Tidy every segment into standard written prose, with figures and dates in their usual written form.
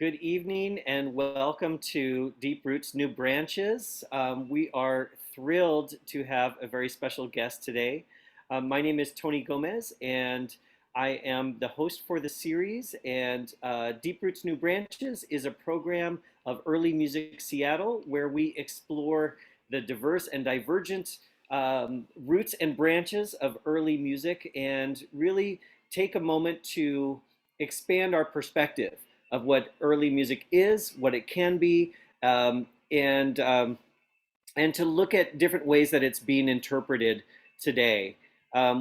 Good evening and welcome to Deep Roots New Branches. We are thrilled to have a very special guest today. My name is Tony Gomez and I am the host for the series. And Deep Roots New Branches is a program of early music Seattle where we explore the diverse and divergent roots and branches of early music and really take a moment to expand our perspective of what early music is, what it can be, um, and um, and to look at different ways that it's being interpreted today.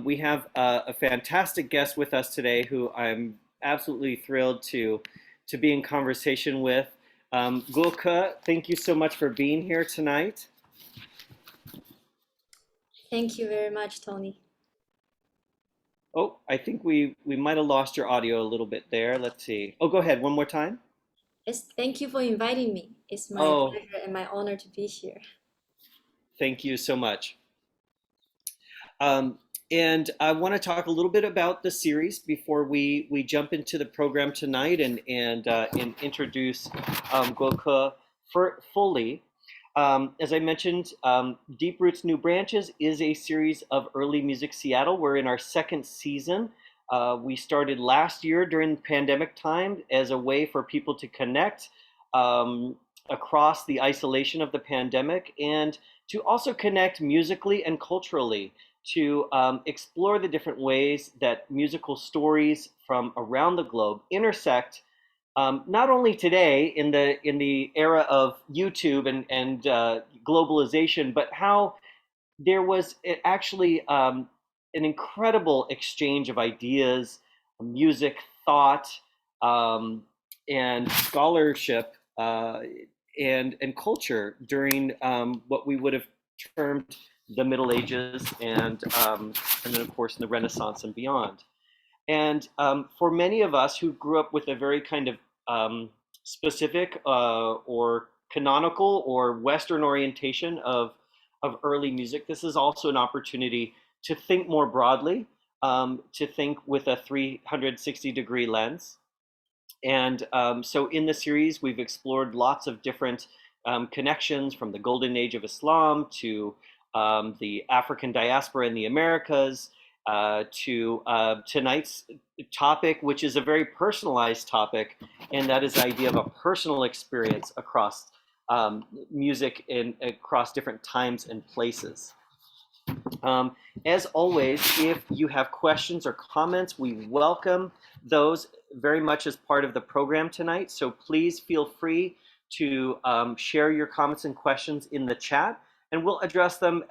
We have a fantastic guest with us today, who I'm absolutely thrilled to be in conversation with. Gokha, thank you so much for being here tonight. Thank you very much, Tony. Oh, I think we might have lost your audio a little bit there. Let's see. Oh, go ahead one more time. Thank you for inviting me. It's my Oh, pleasure and my honor to be here. thank you so much. Um, and I want to talk a little bit about the series before we jump into the program tonight and introduce Gokha fully. As I mentioned, Deep Roots New Branches is a series of early music Seattle. We're in our second season. We started last year during pandemic time as a way for people to connect um, across the isolation of the pandemic and to also connect musically and culturally to explore the different ways that musical stories from around the globe intersect, not only today in the era of YouTube and globalization, but how there was actually an incredible exchange of ideas, music, thought, um, and scholarship and culture during what we would have termed the Middle Ages and then of course in the Renaissance and beyond. And for many of us who grew up with a very kind of specific or canonical or Western orientation of early music, this is also an opportunity to think more broadly, to think with a 360-degree lens. And so in the series, we've explored lots of different connections from the golden age of Islam to the African diaspora in the Americas, to tonight's topic, which is a very personalized topic, and that is the idea of a personal experience across music and across different times and places. Um, as always, if you have questions or comments, we welcome those very much as part of the program tonight. So please feel free to share your comments and questions in the chat, and we'll address them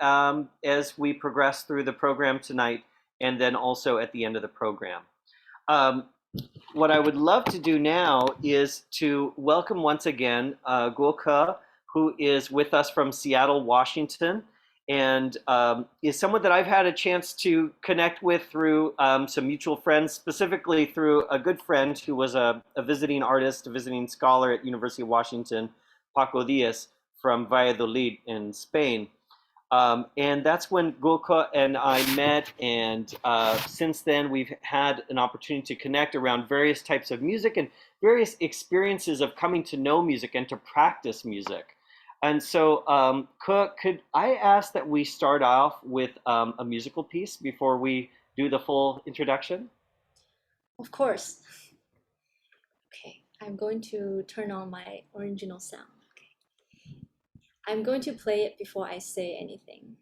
as we progress through the program tonight and then also at the end of the program. Um, what I would love to do now is to welcome once again Guoke, who is with us from Seattle, Washington, and is someone that I've had a chance to connect with through some mutual friends, specifically through a good friend who was a visiting artist, a visiting scholar at University of Washington, Paco Diez from Valladolid in Spain. And that's when Gokha and I met, and since then we've had an opportunity to connect around various types of music and various experiences of coming to know music and to practice music. And so, could I ask that we start off with a musical piece before we do the full introduction? Of course. Okay, I'm going to turn on my original sound. Okay. I'm going to play it before I say anything.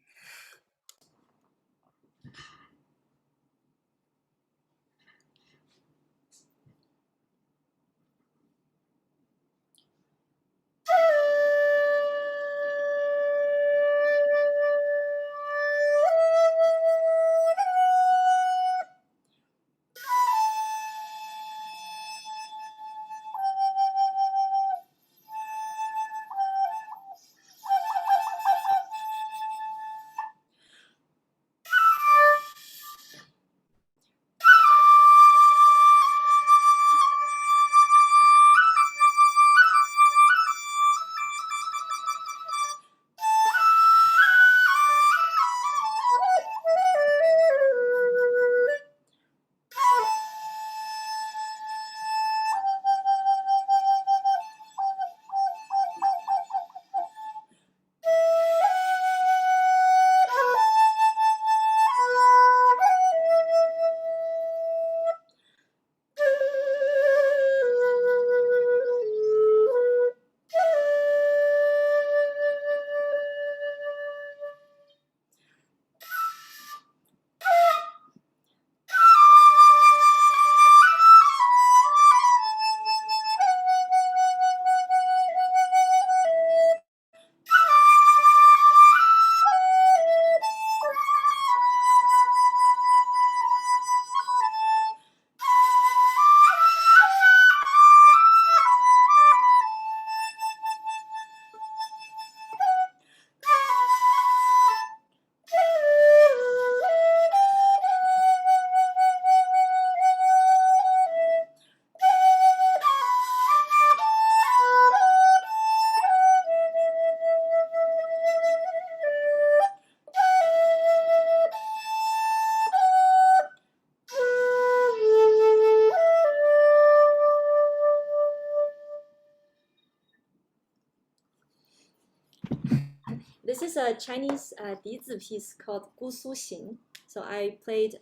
is a Chinese dizi piece called Kusushin. So I played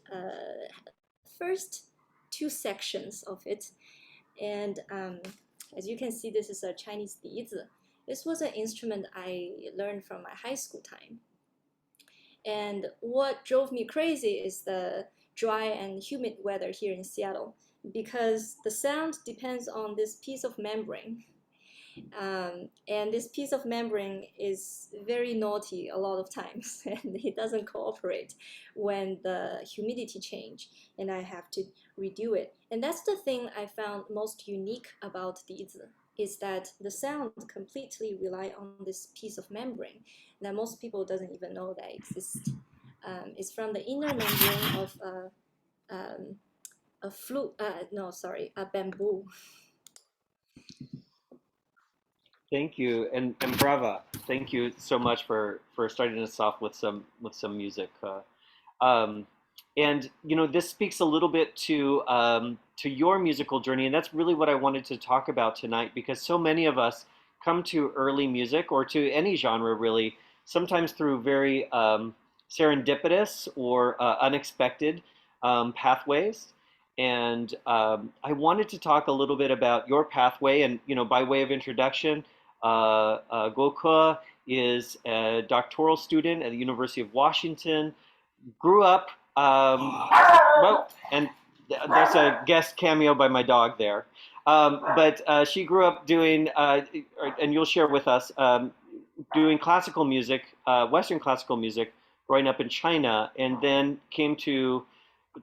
first two sections of it, and as you can see, this is a Chinese dizi. This was an instrument I learned from my high school time. And what drove me crazy is the dry and humid weather here in Seattle, because the sound depends on this piece of membrane. And this piece of membrane is very naughty a lot of times, and it doesn't cooperate when the humidity change, and I have to redo it. And that's the thing I found most unique about dizi, is that the sound completely rely on this piece of membrane that most people doesn't even know that exists. It's from the inner membrane of a flute, no, sorry, a bamboo. Thank you, and brava. Thank you so much for starting us off with some music. Um, and this speaks a little bit to your musical journey, and that's really what I wanted to talk about tonight, because so many of us come to early music or to any genre really, sometimes through very serendipitous or unexpected pathways. And I wanted to talk a little bit about your pathway, and by way of introduction, Ke is a doctoral student at the University of Washington. Grew up, well, and there's a guest cameo by my dog there. But she grew up doing, and you'll share with us, doing classical music, Western classical music, growing up in China, and then came to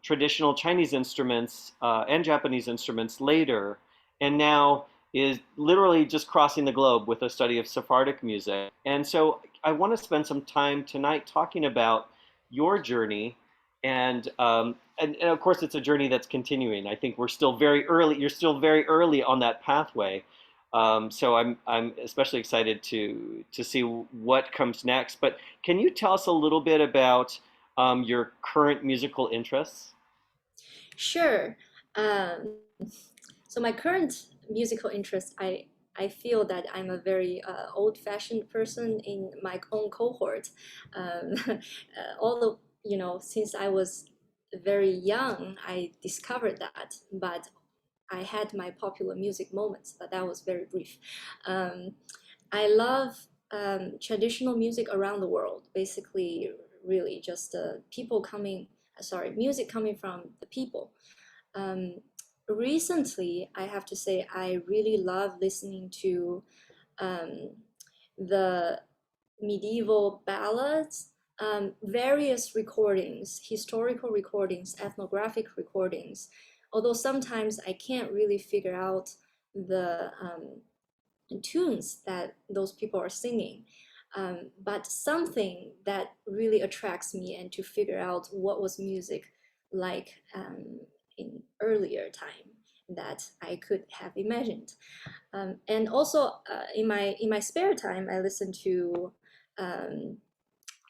traditional Chinese instruments and Japanese instruments later, and now is literally just crossing the globe with a study of Sephardic music. And so I want to spend some time tonight talking about your journey, and of course it's a journey that's continuing. I think we're still very early. You're still very early on that pathway. So I'm especially excited to see what comes next. But can you tell us a little bit about your current musical interests? Sure. Um, so my current musical interest, I feel that I'm a very old-fashioned person in my own cohort. Although, since I was very young, I discovered that, but I had my popular music moments, but that was very brief. Um, I love traditional music around the world, basically, really just music coming from the people. Um, Recently, I have to say, I really love listening to um, the medieval ballads, various recordings, historical recordings, ethnographic recordings. Although sometimes I can't really figure out the tunes that those people are singing. But something that really attracts me and to figure out what was music like in earlier time that I could have imagined. And also in my spare time, I listen to um,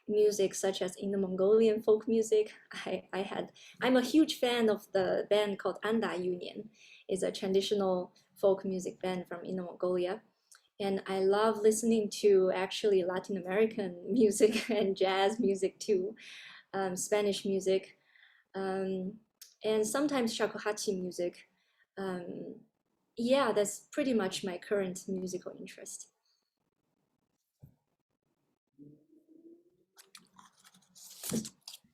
music such as Inner Mongolian folk music. I'm a huge fan of the band called Anda Union. It's a traditional folk music band from Inner Mongolia. And I love listening to actually Latin American music and jazz music too, Spanish music, um, and sometimes Shakuhachi music. Um, yeah, that's pretty much my current musical interest.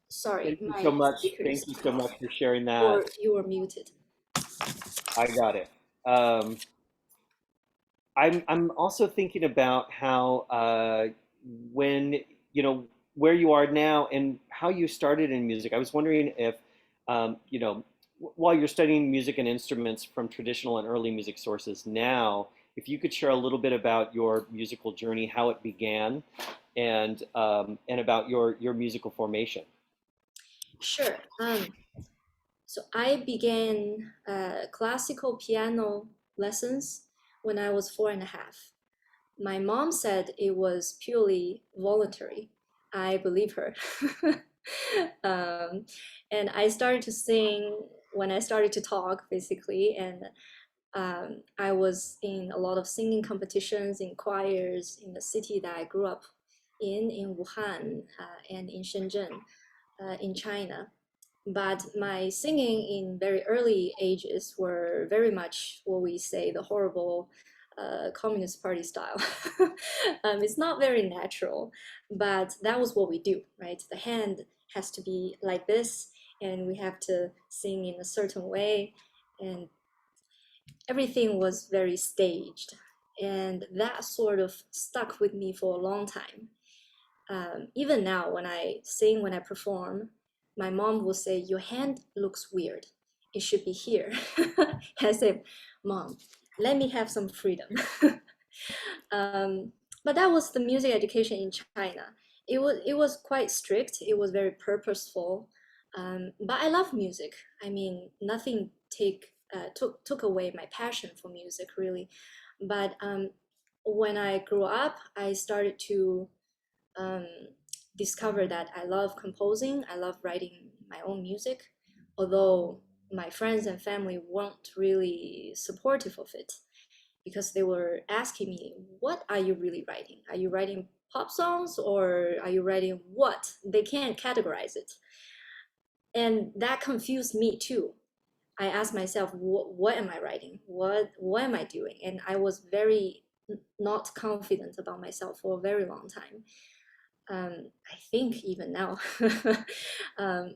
Sorry, Thank you so my much. speaker is Thank you so much for sharing or that. you were muted. I got it. Um, I'm also thinking about how when where you are now and how you started in music. I was wondering if while you're studying music and instruments from traditional and early music sources now, if you could share a little bit about your musical journey, how it began, and about your musical formation. Sure. So I began classical piano lessons when I was 4.5. My mom said it was purely voluntary. I believe her. um, and I started to sing when I started to talk, basically. And I was in a lot of singing competitions in choirs in the city that I grew up. in Wuhan and in Shenzhen in China. But my singing in very early ages were very much what we say the horrible Communist Party style. It's not very natural, but that was what we do, right? The hand has to be like this, and we have to sing in a certain way, and everything was very staged. And that sort of stuck with me for a long time. Even now, when I sing, when I perform, my mom will say, "Your hand looks weird. It should be here." I say, "Mom, let me have some freedom." um, but that was the music education in China. It was quite strict. It was very purposeful. But I love music. I mean, nothing took away my passion for music really. But when I grew up, I started to um, discover that I love composing. I love writing my own music, although my friends and family weren't really supportive of it because they were asking me, "What are you really writing? Are you writing pop songs or are you writing what?" They can't categorize it. And that confused me too. I asked myself, what am I writing? What am I doing? And I was very not confident about myself for a very long time. I think even now.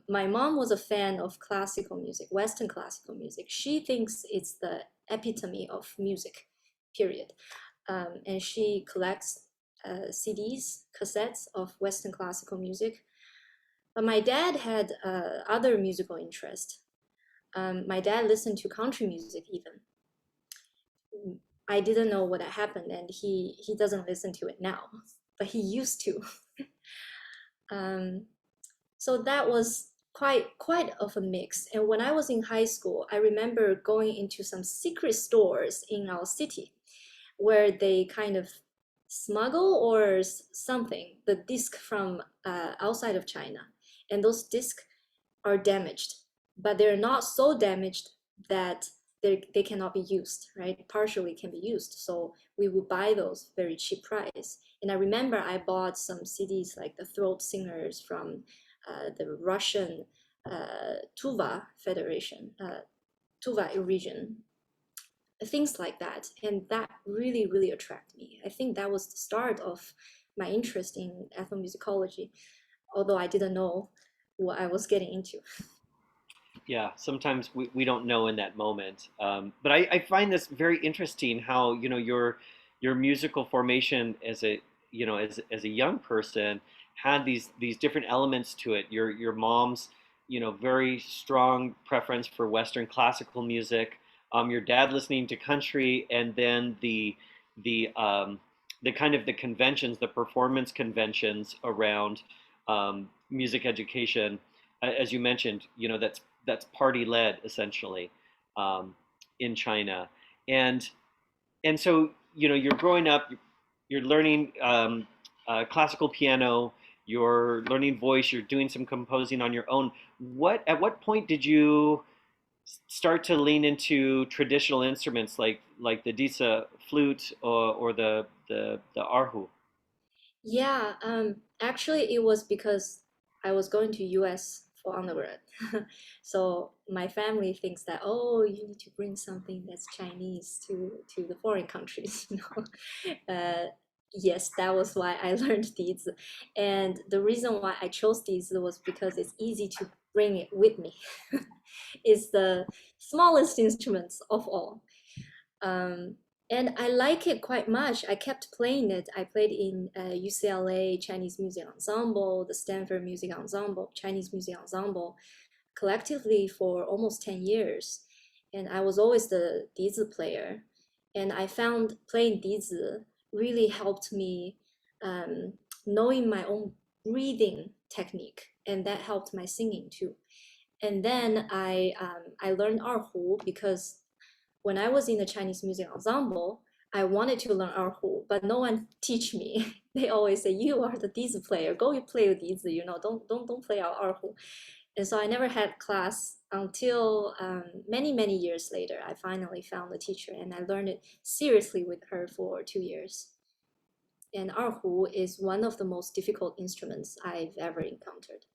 My mom was a fan of classical music, Western classical music. She thinks it's the epitome of music, period. And she collects CDs, cassettes of Western classical music. But my dad had other musical interests. My dad listened to country music even. I didn't know what had happened, and he doesn't listen to it now, but he used to. Um, so that was quite of a mix. And when I was in high school, I remember going into some secret stores in our city where they kind of smuggle or something the disc from outside of China, and those discs are damaged, but they're not so damaged that they cannot be used, right? Partially can be used. So we would buy those very cheap price. And I remember I bought some CDs like the throat singers from the Russian Tuva Federation, Tuva region, things like that. And that really, really attracted me. I think that was the start of my interest in ethnomusicology, although I didn't know what I was getting into. Yeah, sometimes we don't know in that moment. But I find this very interesting how, your musical formation as a, as a young person had these different elements to it. Your mom's, very strong preference for Western classical music, your dad listening to country, and then the kind of the conventions, the performance conventions around music education, as you mentioned, that's party led essentially, um, in China, and so you're growing up, you're learning classical piano, you're learning voice, you're doing some composing on your own. At what point did you start to lean into traditional instruments like the dizi flute, or the erhu? Yeah, actually, it was because I was going to US for undergrad. So my family thinks that, oh, you need to bring something that's Chinese to the foreign countries, yes, that was why I learned Diez. And the reason why I chose Diez was because it's easy to bring it with me. It's the smallest instruments of all. Um, and I like it quite much. I kept playing it. I played in UCLA Chinese Music Ensemble, the Stanford Music Ensemble, Chinese Music Ensemble, collectively for almost 10 years. And I was always the dizi player. And I found playing dizi really helped me um, knowing my own breathing technique. And that helped my singing too. And then I learned erhu because when I was in the Chinese music ensemble, I wanted to learn erhu, but no one teach me. They always say, "You are the dizi player. Go you play with dizi. Don't play our erhu." And so I never had class until many years later. I finally found a teacher, and I learned it seriously with her for 2 years. and erhu is one of the most difficult instruments I've ever encountered.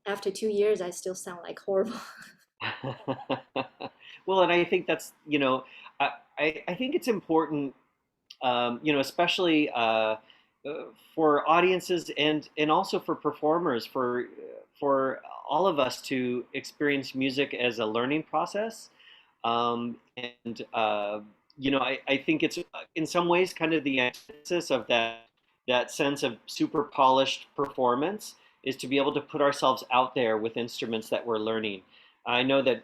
After 2 years, I still sound like horrible. Well, and I think that's, I, I think it's important, especially for audiences and also for performers, for all of us to experience music as a learning process. And I think it's in some ways kind of the antithesis of that sense of super polished performance is to be able to put ourselves out there with instruments that we're learning. I know that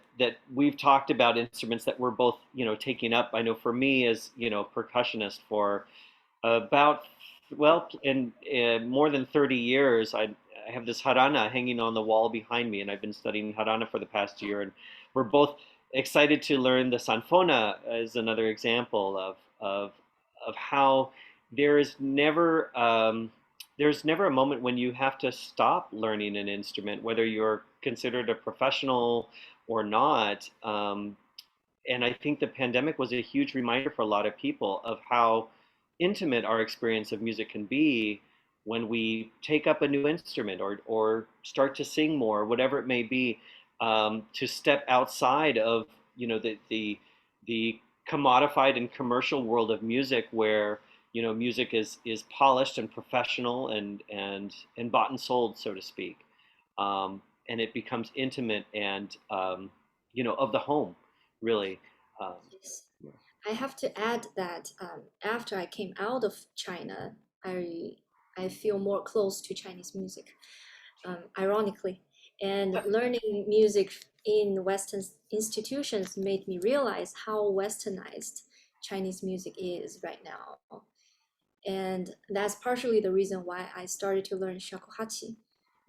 we've talked about instruments that we're both, taking up. I know for me as, percussionist for about, well, in more than 30 years, I have this harana hanging on the wall behind me, and I've been studying harana for the past year. And we're both excited to learn the sanfona as another example of how there is never there's never a moment when you have to stop learning an instrument, whether you're considered a professional or not. And I think the pandemic was a huge reminder for a lot of people of how intimate our experience of music can be when we take up a new instrument or start to sing more, whatever it may be, to step outside of the commodified and commercial world of music where music is polished and professional and bought and sold, so to speak, and it becomes intimate and of the home, really. Um, Yes. I have to add that after I came out of China, I I feel more close to Chinese music, ironically. And learning music in Western institutions made me realize how westernized Chinese music is right now. And that's partially the reason why I started to learn shakuhachi,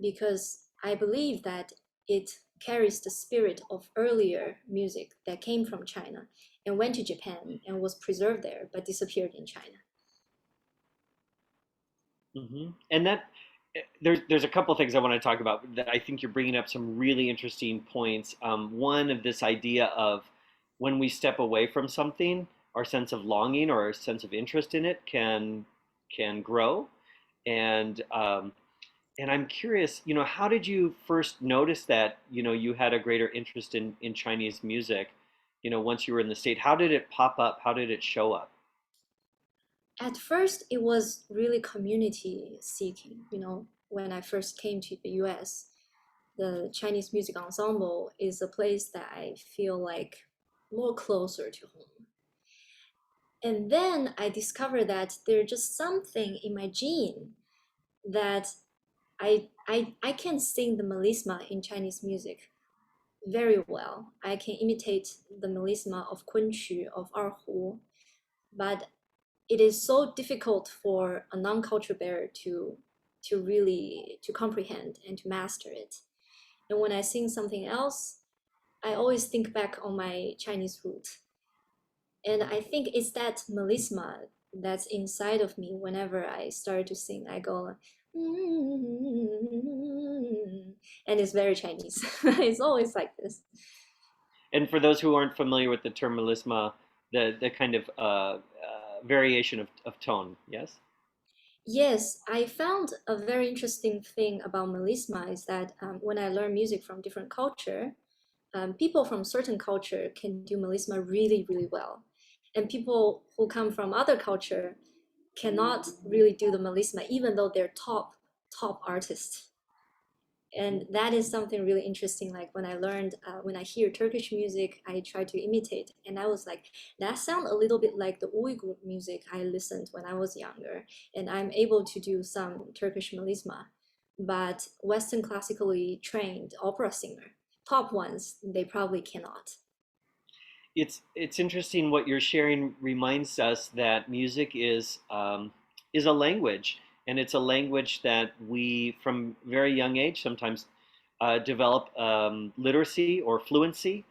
because I believe that it carries the spirit of earlier music that came from China and went to Japan and was preserved there but disappeared in China. And that there's a couple of things I want to talk about that I think you're bringing up some really interesting points. One of this idea of when we step away from something, our sense of longing or our sense of interest in it can grow. And um, and I'm curious, how did you first notice that you had a greater interest in Chinese music, once you were in the state? How did it pop up? How did it show up? At first, it was really community seeking. When I first came to the US, the Chinese music ensemble is a place that I feel like more closer to home. And then I discovered that there's just something in my gene that I can sing the melisma in Chinese music very well. I can imitate the melisma of kunqu, of erhu, but it is so difficult for a non-culture bearer to really to comprehend and to master it. And when I sing something else, I always think back on my Chinese root. And I think it's that melisma that's inside of me. Whenever I start to sing, I go, "Mm," and it's very Chinese. It's always like this. And for those who aren't familiar with the term melisma, the kind of variation of tone, yes? Yes, I found a very interesting thing about melisma is that when I learn music from different culture, people from certain culture can do melisma really, really well, and people who come from other culture cannot really do the melisma, even though they're top artists. And that is something really interesting. Like when I learned, when I hear Turkish music, I try to imitate, and I was like, that sounds a little bit like the Uyghur music I listened when I was younger, and I'm able to do some Turkish melisma. But Western classically trained opera singer, top ones, they probably cannot. It's interesting what you're sharing reminds us that music is a language, and it's a language that we from very young age sometimes develop literacy or fluency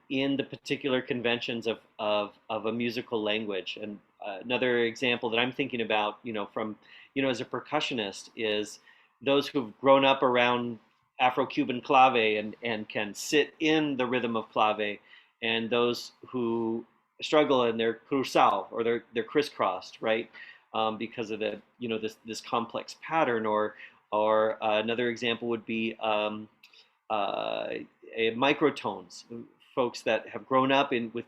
in the particular conventions of a musical language. And another example that I'm thinking about, from as a percussionist, is those who've grown up around Afro-Cuban clave and can sit in the rhythm of clave, and those who struggle and they're cruzado or they're crisscrossed, right? because of the this complex pattern. Or another example would be uh, microtones. Folks that have grown up in with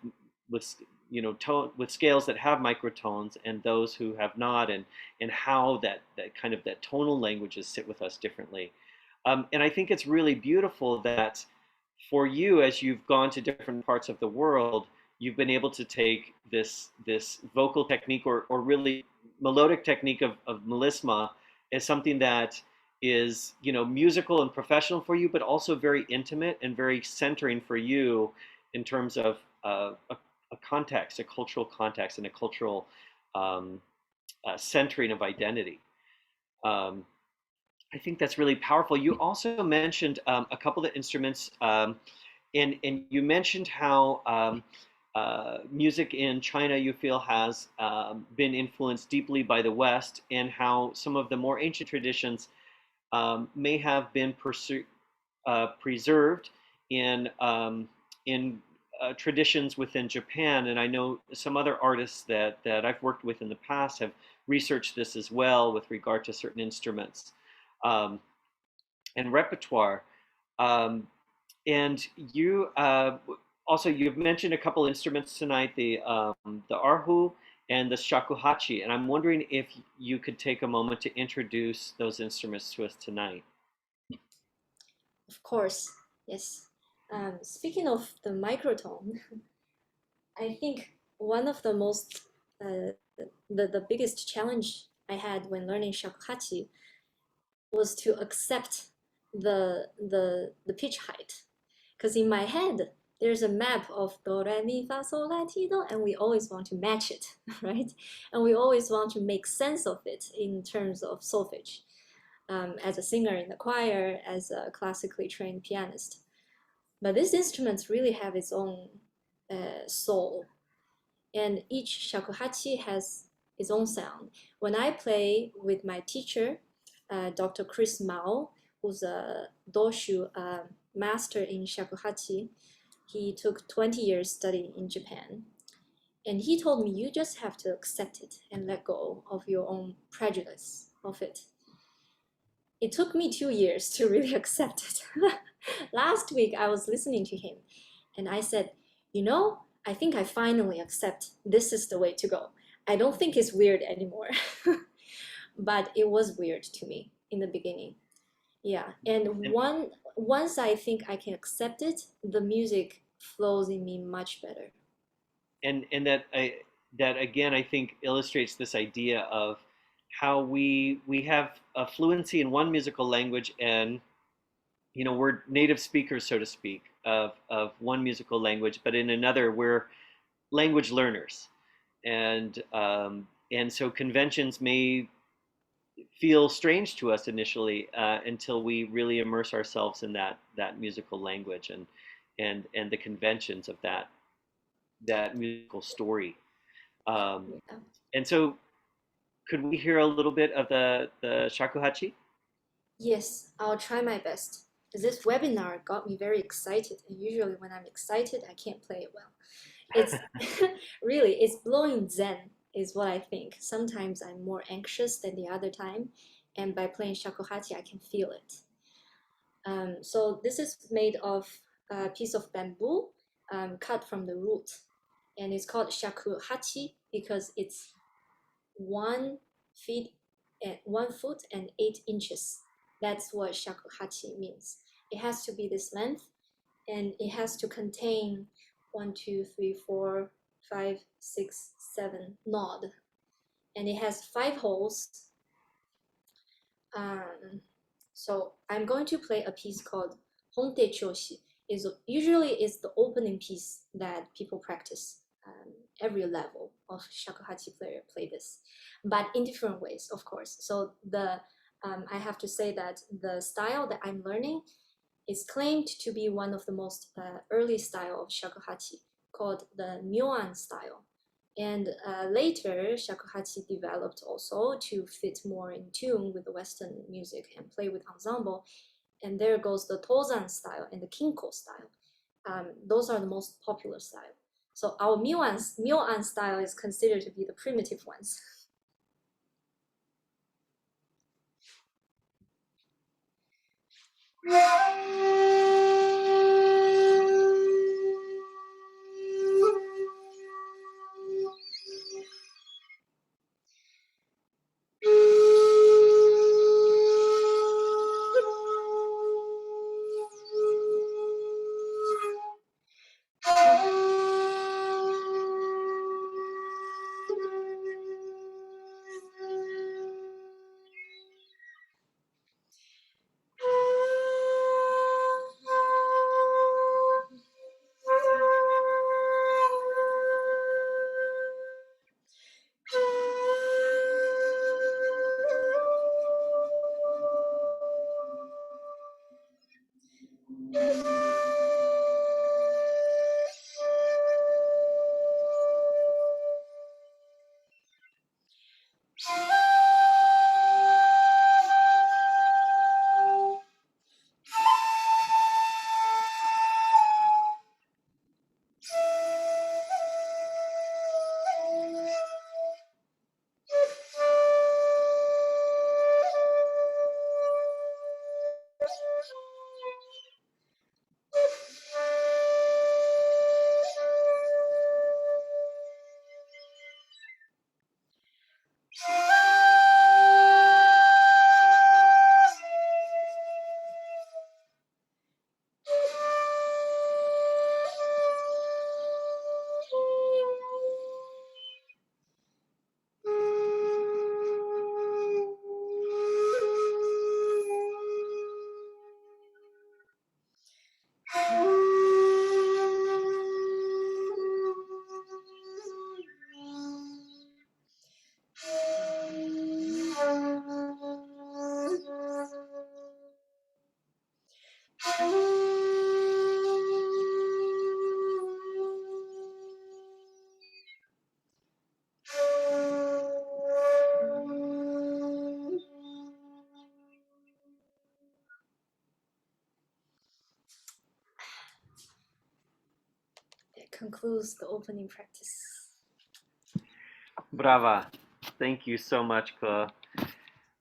with scales that have microtones, and those who have not, and how that kind of that tonal languages sit with us differently. And I think it's really beautiful that for you, as you've gone to different parts of the world, you've been able to take this vocal technique, or really melodic technique of melisma, as something that is musical and professional for you, but also very intimate and very centering for you in terms of a context, a cultural context, and a cultural um, centering of identity. Um, I think that's really powerful. You also mentioned a couple of instruments, and you mentioned how music in China you feel has been influenced deeply by the West, and how some of the more ancient traditions may have been preserved in traditions within Japan. And I know some other artists that I've worked with in the past have researched this as well with regard to certain instruments um, and repertoire. Um, and you also you've mentioned a couple instruments tonight, the erhu and the shakuhachi. And I'm wondering if you could take a moment to introduce those instruments to us tonight. Of course, yes. Speaking of the microtone, I think one of the most the biggest challenge I had when learning shakuhachi was to accept the pitch height, because in my head there's a map of do re mi fa sol la ti do, and we always want to match it, right? And we always want to make sense of it in terms of solfege. As a singer in the choir, as a classically trained pianist, but these instruments really have its own soul, and each shakuhachi has its own sound. When I play with my teacher, Dr. Chris Mao, who's a doshu master in shakuhachi, he took 20 years studying in Japan. And he told me, you just have to accept it and let go of your own prejudice of it. It took me 2 years to really accept it. Last week, I was listening to him and I said, I think I finally accept this is the way to go. I don't think it's weird anymore. But it was weird to me in the beginning. Yeah. And And once I think I can accept it, the music flows in me much better. and that again I think illustrates this idea of how we have a fluency in one musical language, and we're native speakers, so to speak, of one musical language, but in another we're language learners. And so conventions may feel strange to us initially, until we really immerse ourselves in that musical language, and the conventions of that musical story. Um, Yeah. and so, could we hear a little bit of the shakuhachi? Yes, I'll try my best. This webinar got me very excited, and usually when I'm excited, I can't play it well. It's really, it's blowing zen, is what I think. Sometimes I'm more anxious than the other time, and by playing shakuhachi, I can feel it. So this is made of a piece of bamboo cut from the root, and it's called shakuhachi because it's 1 feet and 1 foot and 8 inches. That's what shakuhachi means. It has to be this length, and it has to contain 1, 2, 3, 4, 5, 6, 7 nod, and it has 5 holes. Um, so I'm going to play a piece called Honte Choshi. Is usually is the opening piece that people practice. Every level of shakuhachi player play this, but in different ways, of course. So I have to say that the style that I'm learning is claimed to be one of the most early style of shakuhachi, called the Myoan style. And later, shakuhachi developed also to fit more in tune with the Western music and play with ensemble. And there goes the Tozan style and the Kinko style. Those are the most popular style. So our Myoan style is considered to be the primitive ones. It concludes the opening practice. Brava. Thank you so much, Ke.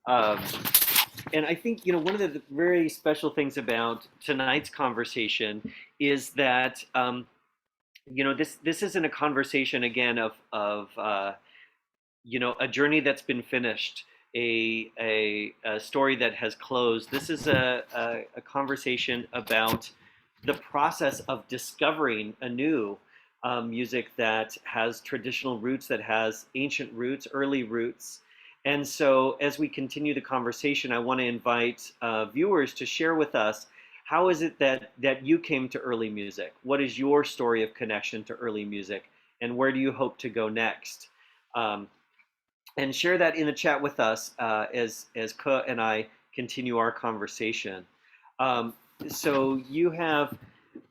Um, and I think, one of the very special things about tonight's conversation is that, this isn't a conversation again of a journey that's been finished, a story that has closed. This is a conversation about the process of discovering anew music that has traditional roots, that has ancient roots, early roots. And so, as we continue the conversation, I want to invite viewers to share with us, how is it that you came to early music? What is your story of connection to early music? And where do you hope to go next? Um, and share that in the chat with us as Ke and I continue our conversation. Um, so you have,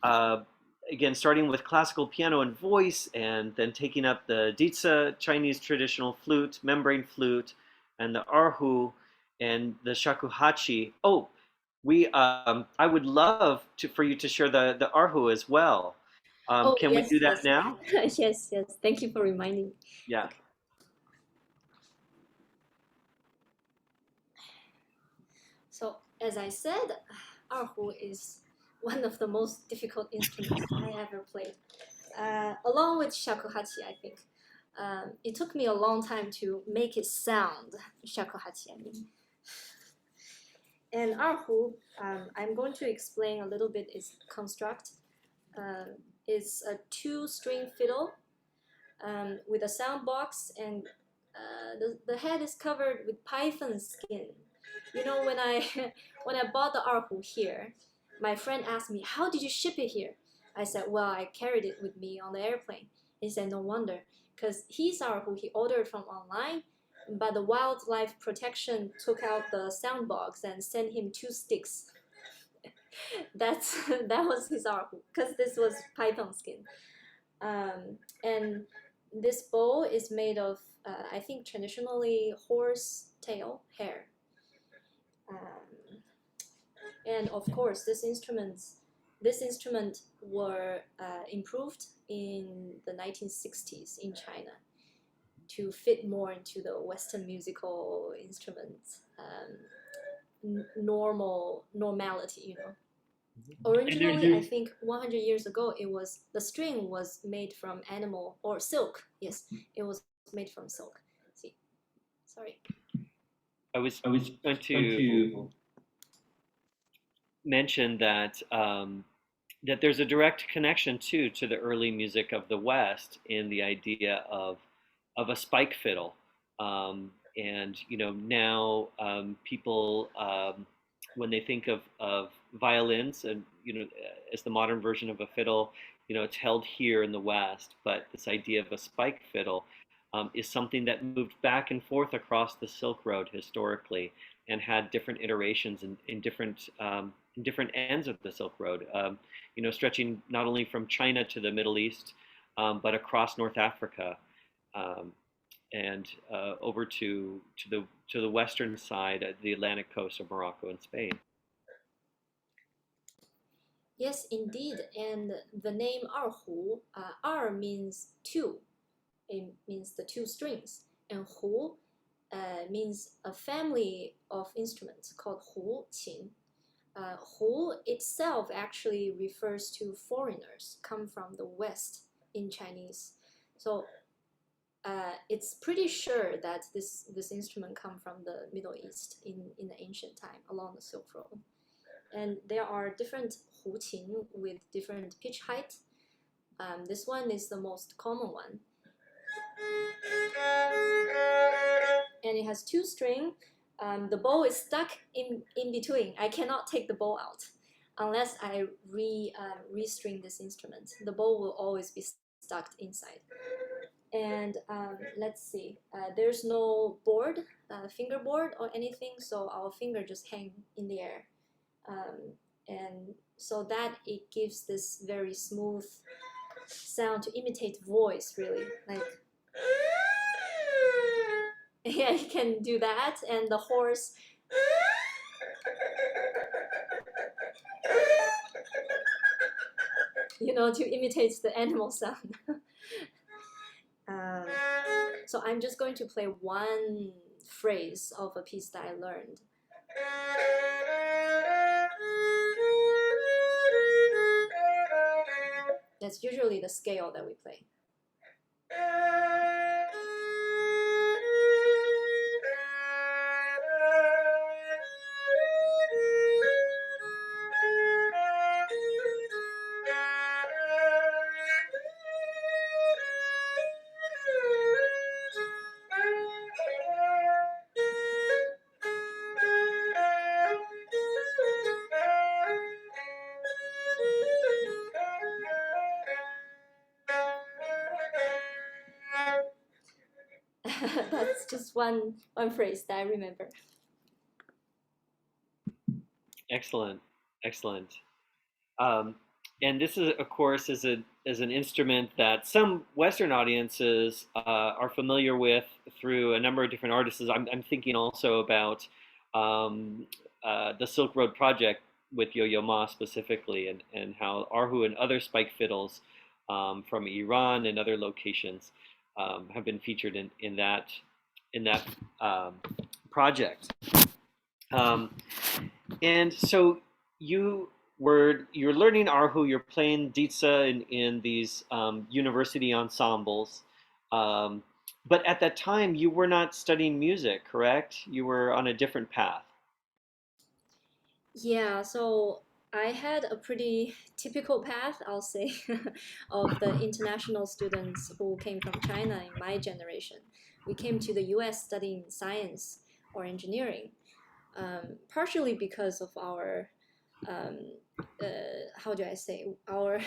uh, again, starting with classical piano and voice, and then taking up the dizi, Chinese traditional flute, membrane flute, and the erhu, and the shakuhachi. Oh, I would love for you to share the erhu as well. Oh, Can we yes, do that yes. now? Yes, yes. Thank you for reminding me. Yeah. Okay. So, as I said, erhu is one of the most difficult instruments I ever played, along with shakuhachi, I think. It took me a long time to make it sound, shakuhachi, I mean. And erhu, I'm going to explain a little bit its construct. It's a two-string fiddle with a sound box, and the head is covered with python skin. You know, when I when I bought the erhu here, my friend asked me, "How did you ship it here?" I said, "Well, I carried it with me on the airplane." He said, "No wonder, because his erhu he ordered from online, but the wildlife protection took out the sound box and sent him two sticks." That's that was his erhu, because this was python skin. And this bow is made of, I think, traditionally horse tail hair. And of course, this instrument were improved in the 1960s in China to fit more into the Western musical instruments. normality, you know. And there's Originally, I think 100 years ago, the string was made from animal or silk. Yes, it was made from silk. See, sorry. I was going to mention that that there's a direct connection too to the early music of the West in the idea of a spike fiddle, and now people when they think of violins and as the modern version of a fiddle, it's held here in the West, but this idea of a spike fiddle is something that moved back and forth across the Silk Road historically and had different iterations in different ends of the Silk Road, stretching not only from China to the Middle East, but across North Africa, um, and over to the western side, the Atlantic coast of Morocco and Spain. Yes, indeed. And the name erhu, means two. It means the two strings, and hu means a family of instruments called hu qin. Hu itself actually refers to foreigners come from the West in Chinese. So it's pretty sure that this instrument come from the Middle East in the ancient time along the Silk Road. And there are different hu qin with different pitch height. This one is the most common one. And it has two string. The bow is stuck in between. I cannot take the bow out unless I restring this instrument. The bow will always be stuck inside. And let's see, there's no board, fingerboard or anything, so our finger just hang in the air. And so that it gives this very smooth sound to imitate voice, really. Like, yeah, you can do that, and the horse. To imitate the animal sound. So I'm just going to play one phrase of a piece that I learned. That's usually the scale that we play. That's just one phrase that I remember. Excellent, excellent. Um, and this is, of course, is an instrument that some Western audiences are familiar with through a number of different artists. I'm thinking also about the Silk Road Project with Yo-Yo Ma specifically, and how erhu and other spike fiddles from Iran and other locations have been featured in that project. Um, and so you're learning erhu, you're playing dizi in these university ensembles, um, but at that time you were not studying music, correct? You were on a different path. Yeah, so I had a pretty typical path, I'll say, of the international students who came from China in my generation. We came to the US studying science or engineering, partially because of our, um, how do I say, our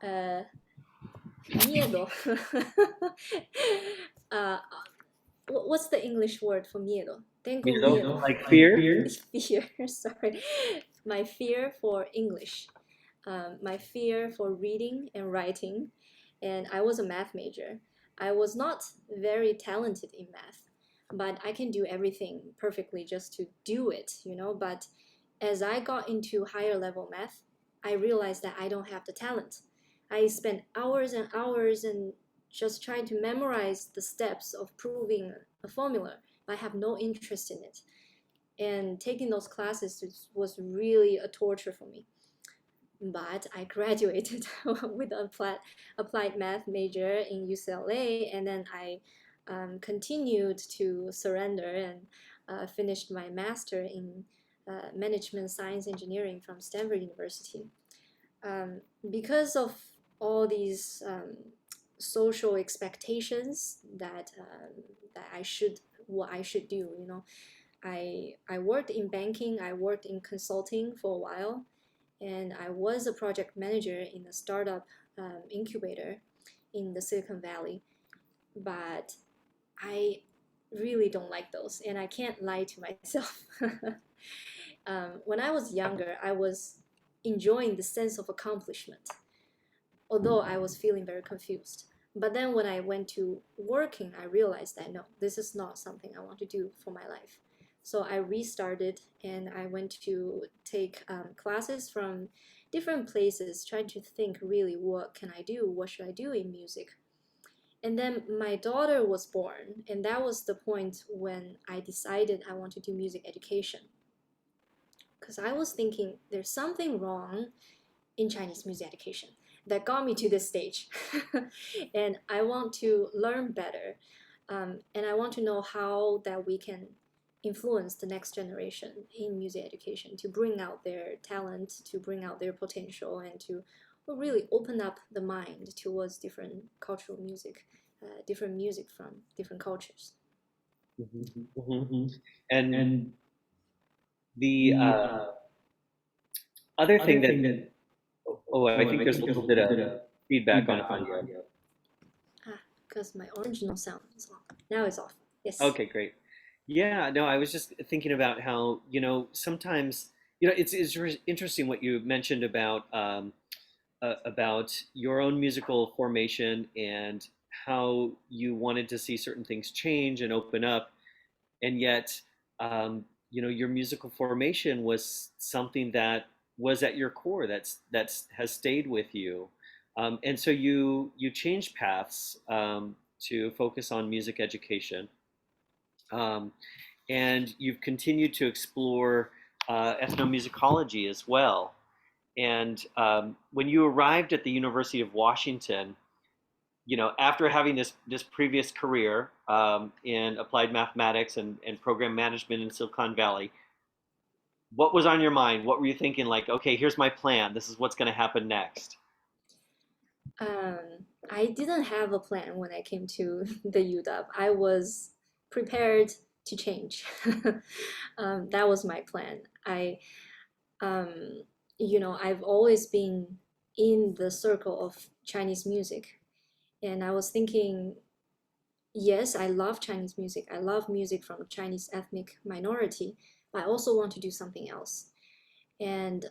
uh, miedo. uh, what's the English word for miedo? Tengo miedo. Like fear? Fear, sorry. My fear for English, my fear for reading and writing. And I was a math major. I was not very talented in math, but I can do everything perfectly just to do it. But as I got into higher level math, I realized that I don't have the talent. I spent hours and hours and just trying to memorize the steps of proving a formula, but I have no interest in it. and taking those classes was really a torture for me. But I graduated with an applied math major in UCLA, and then I continued to surrender and finished my master in management science engineering from Stanford University. Because of all these social expectations that I should what I should do, I worked in banking, I worked in consulting for a while, and I was a project manager in a startup incubator in the Silicon Valley. But I really don't like those, and I can't lie to myself. When I was younger, I was enjoying the sense of accomplishment, although I was feeling very confused. But then when I went to working, I realized that no, this is not something I want to do for my life. So I restarted and I went to take classes from different places, trying to think really what can I do? What should I do in music? And then my daughter was born, and that was the point when I decided I want to do music education. Because I was thinking there's something wrong in Chinese music education that got me to this stage. And I want to learn better. And I want to know how that we can influence the next generation in music education to bring out their talent, to bring out their potential, and to really open up the mind towards different cultural music, different music from different cultures. Mhm, mhm. And the other thing that, oh, I think there's a little bit of feedback on audio. Ah, because my original sound is on. Now it's off. Yes. Okay, great. Yeah, no, I was just thinking about how, sometimes, it's interesting what you mentioned about your own musical formation and how you wanted to see certain things change and open up, and yet, your musical formation was something that was at your core. That's has stayed with you, and so you changed paths to focus on music education, um, and you've continued to explore ethnomusicology as well. And when you arrived at the University of Washington, after having this previous career in applied mathematics and program management in Silicon Valley, what was on your mind? What were you thinking? Like, okay, here's my plan. This is what's going to happen next. I didn't have a plan when I came to the UW. I was prepared to change. That was my plan. Um, I've always been in the circle of Chinese music, and I was thinking, yes, I love Chinese music. I love music from Chinese ethnic minority, but I also want to do something else. And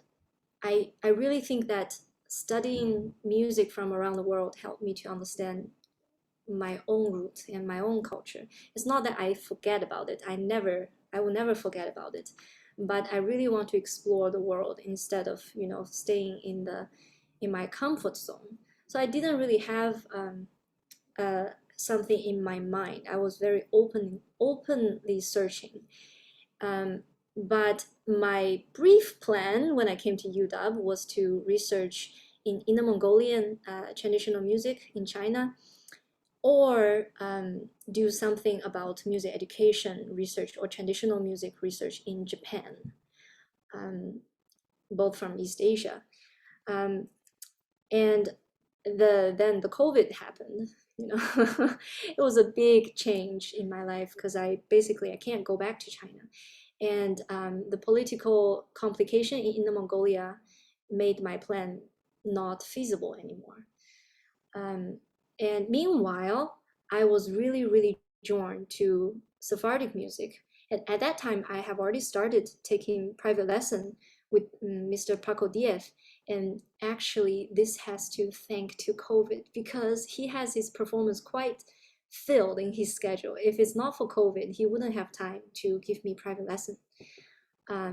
I really think that studying music from around the world helped me to understand my own roots and my own culture. It's not that I forget about it. I will never forget about it. But I really want to explore the world instead of, staying in my comfort zone. So I didn't really have something in my mind. I was very openly searching. But my brief plan when I came to UW was to research in Inner Mongolian traditional music in China, or do something about music education research or traditional music research in Japan, um, both from East Asia. Um, and then the COVID happened. It was a big change in my life because I can't go back to China, and the political complication in Inner Mongolia made my plan not feasible anymore. Um, and meanwhile, I was really, really drawn to Sephardic music. And at that time, I have already started taking private lesson with Mr. Paco Diez. And actually, this has to thank to COVID because he has his performance quite filled in his schedule. If it's not for COVID, he wouldn't have time to give me private lesson.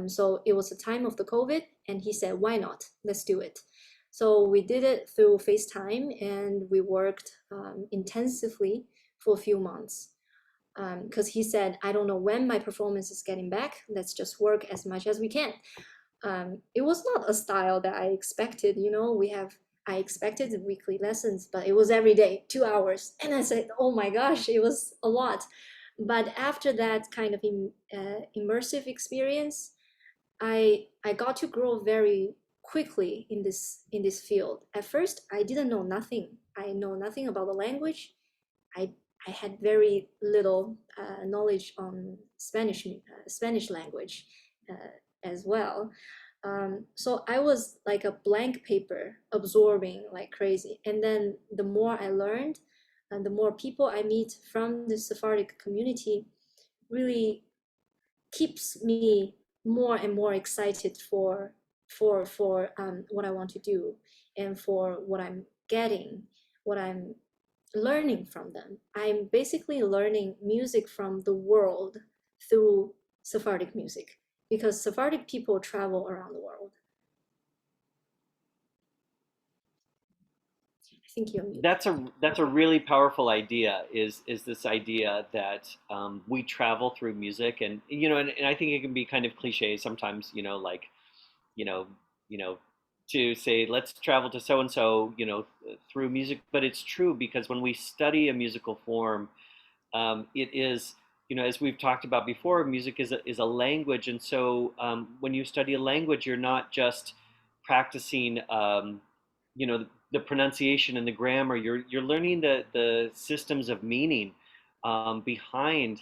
So it was the time of the COVID, and he said, "Why not? Let's do it." So we did it through FaceTime, and we worked intensively for a few months. because he said, I don't know when my performance is getting back. Let's just work as much as we can. It was not a style that I expected. I expected the weekly lessons, but it was every day, 2 hours. And I said, oh my gosh, it was a lot. But after that kind of immersive experience, I got to grow very quickly in this field. At first, I didn't know nothing. I know nothing about the language. I I had very little knowledge on Spanish language as well. So I was like a blank paper, absorbing like crazy. And then the more I learned, and the more people I meet from the Sephardic community, really keeps me more and more excited for what I want to do and for what I'm getting, what I'm learning from them. I'm basically learning music from the world through Sephardic music because Sephardic people travel around the world. I think you're muted. That's a really powerful idea. Is this idea that we travel through music, and and I think it can be kind of cliche sometimes. Like you know you know to say let's travel to so and so through music, but it's true because when we study a musical form, it is, as we've talked about before, music is a language. And so when you study a language, you're not just practicing, the pronunciation and the grammar. You're learning the systems of meaning behind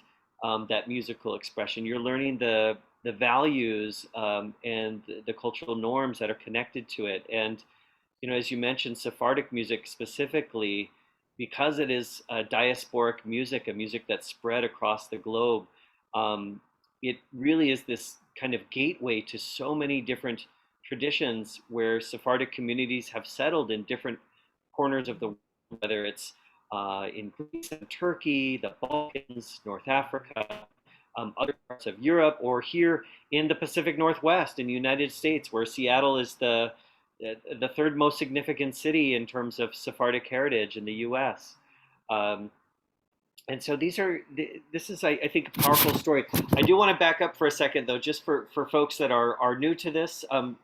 that musical expression. You're learning the values and the cultural norms that are connected to it. And as you mentioned, Sephardic music specifically, because it is a diasporic music, a music that's spread across the globe, um, it really is this kind of gateway to so many different traditions where Sephardic communities have settled in different corners of the world, whether it's in Greece and Turkey, the Balkans, North Africa, other parts of Europe, or here in the Pacific Northwest in the United States, where Seattle is the third most significant city in terms of Sephardic heritage in the U.S. Um, and so this is, I think, a powerful story. I do want to back up for a second, though, just for folks that are new to this.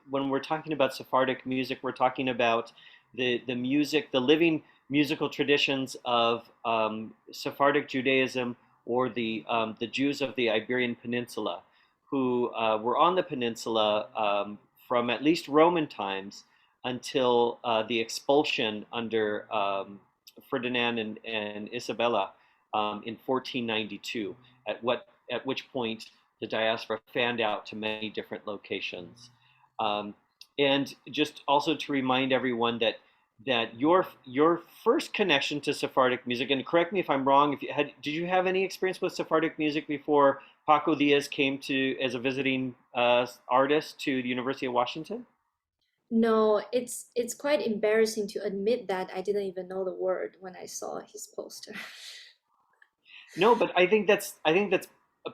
When we're talking about Sephardic music, we're talking about the music, the living musical traditions of Sephardic Judaism, or the Jews of the Iberian Peninsula, who were on the peninsula from at least Roman times until the expulsion under Ferdinand and Isabella in 1492, at which point the diaspora fanned out to many different locations. Um, and just also to remind everyone that your first connection to Sephardic music, and correct me if I'm wrong, did you have any experience with Sephardic music before Paco Diez came to as a visiting artist to the University of Washington? No, it's quite embarrassing to admit that I didn't even know the word when I saw his poster. No, but I think that's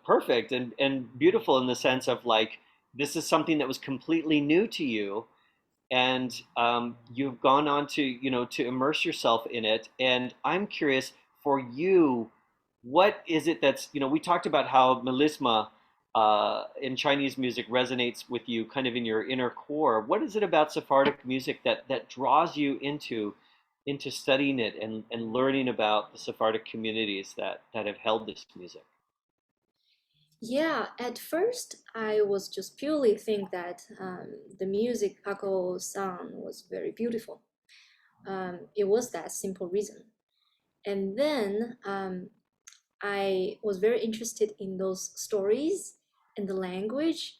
perfect and beautiful in the sense of like this is something that was completely new to you, and you've gone on to immerse yourself in it. And I'm curious for you, what is it that's we talked about how melisma in Chinese music resonates with you kind of in your inner core. What is it about Sephardic music that draws you into studying it and learning about the Sephardic communities that have held this music? Yeah, at first I was just purely think that the music Paco sang was very beautiful. It was that simple reason. And then I was very interested in those stories and the language.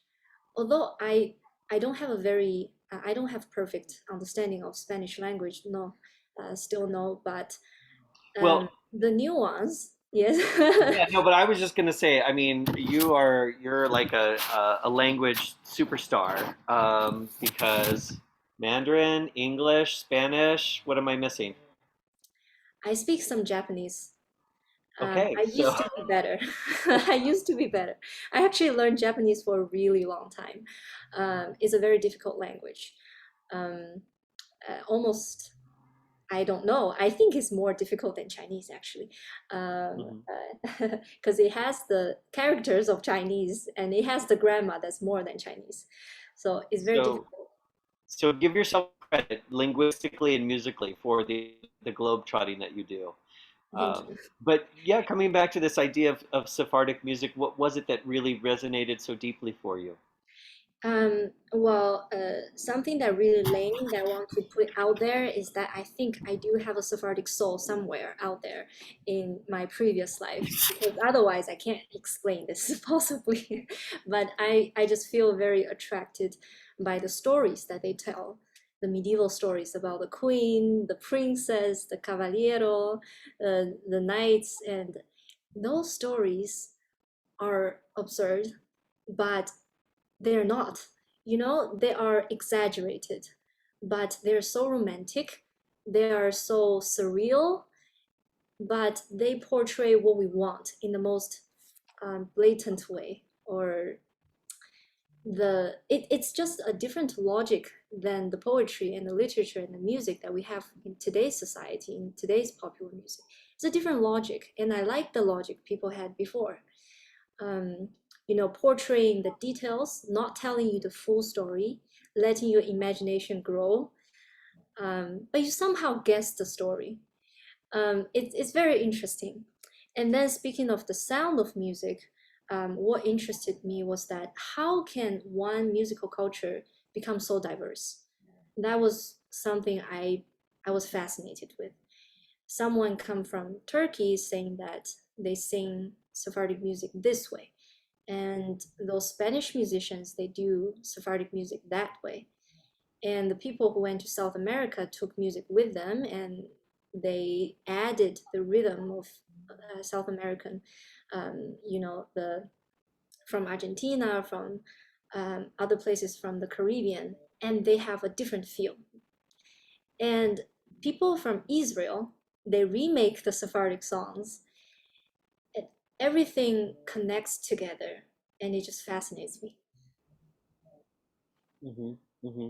Although I don't have a very I don't have perfect understanding of Spanish language. No, still no. But Well, the nuance, yes. yeah, no, but I was just gonna say, I mean, you're like a language superstar because Mandarin, English, Spanish. What am I missing? I speak some Japanese. Okay, I so used to be better. I used to be better. I actually learned Japanese for a really long time. It's a very difficult language. Um, almost. I don't know. I think it's more difficult than Chinese actually, Hmm. because it has the characters of Chinese and it has the grammar that's more than Chinese. So it's very So, difficult. so give yourself credit linguistically and musically for the globe trotting that you do. Thank you. But yeah, coming back to this idea of Sephardic music, what was it that really resonated so deeply for you? Well, something that really lame that I want to put out there is that I think I do have a Sephardic soul somewhere out there in my previous life, because otherwise I can't explain this possibly. But I just feel very attracted by the stories that they tell, the medieval stories about the queen, the princess, the cavaliero, the knights, and those stories are absurd, but they're not. They are exaggerated, but they're so romantic. They are so surreal, but they portray what we want in the most blatant way. Or it's just a different logic than the poetry and the literature and the music that we have in today's society, in today's popular music. It's a different logic, and I like the logic people had before. um, portraying the details, not telling you the full story, letting your imagination grow, but you somehow guess the story. It's very interesting. And then speaking of the sound of music, what interested me was that how can one musical culture become so diverse? That was something I was fascinated with. Someone come from Turkey saying that they sing Sephardic music this way, and those Spanish musicians, they do Sephardic music that way. And the people who went to South America took music with them, and they added the rhythm of South American, the from Argentina, from other places from the Caribbean, and they have a different feel. And people from Israel, they remake the Sephardic songs. And everything connects together, and it just fascinates me. Hmm. Hmm.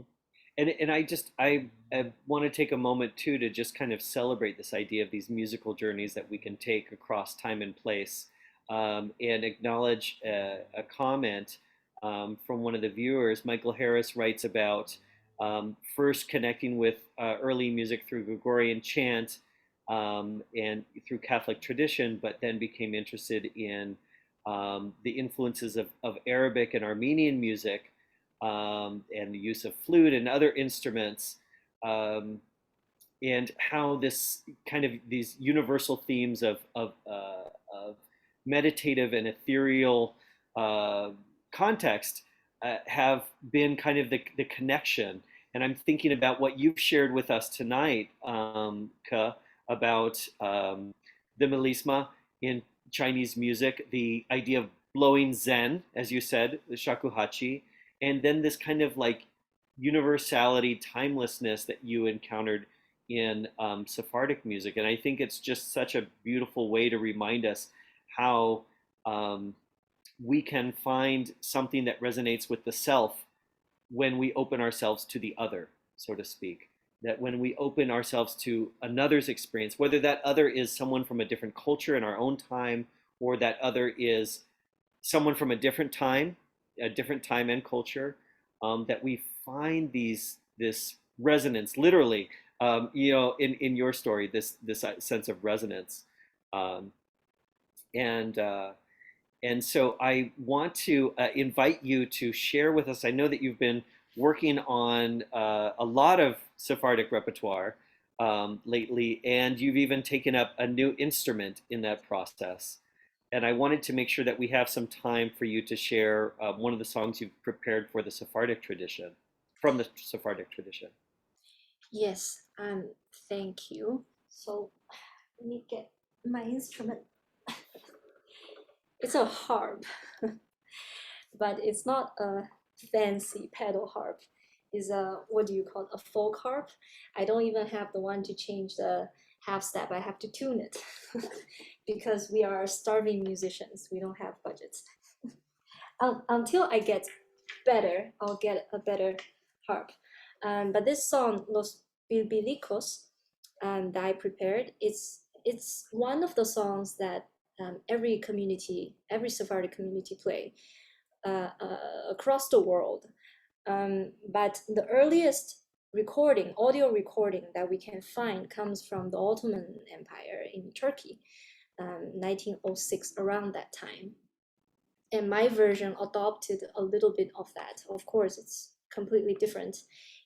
And I want to take a moment too to just kind of celebrate this idea of these musical journeys that we can take across time and place, and acknowledge a comment from one of the viewers. Michael Harris writes about first connecting with early music through Gregorian chant and through Catholic tradition, but then became interested in the influences of Arabic and Armenian music, and the use of flute and other instruments, um, and how this kind of these universal themes of meditative and ethereal uh, context have been kind of the connection. And I'm thinking about what you've shared with us tonight, Ke, about the melisma in Chinese music, the idea of blowing Zen, as you said, the Shakuhachi, and then this kind of like universality, timelessness that you encountered in Sephardic music. And I think it's just such a beautiful way to remind us how um, we can find something that resonates with the self when we open ourselves to the other, so to speak. That when we open ourselves to another's experience, whether that other is someone from a different culture in our own time, or that other is someone from a different time and culture, that we find this resonance, literally, in your story, this sense of resonance, um, and uh, and so I want to invite you to share with us. I know that you've been working on a lot of Sephardic repertoire lately, and you've even taken up a new instrument in that process. And I wanted to make sure that we have some time for you to share one of the songs you've prepared for the Sephardic tradition, from the Sephardic tradition. Yes, thank you. So let me get my instrument. It's a harp, but it's not a fancy pedal harp. It's a, what do you call it, a folk harp. I don't even have the one to change the half step. I have to tune it because we are starving musicians. We don't have budgets. Until I get better, I'll get a better harp. But this song, Los Bilbilicos, that I prepared. It's one of the songs that every community, every Sephardic community play across the world. But the earliest recording, audio recording that we can find comes from the Ottoman Empire in Turkey, 1906, around that time. And my version adopted a little bit of that. Of course, it's completely different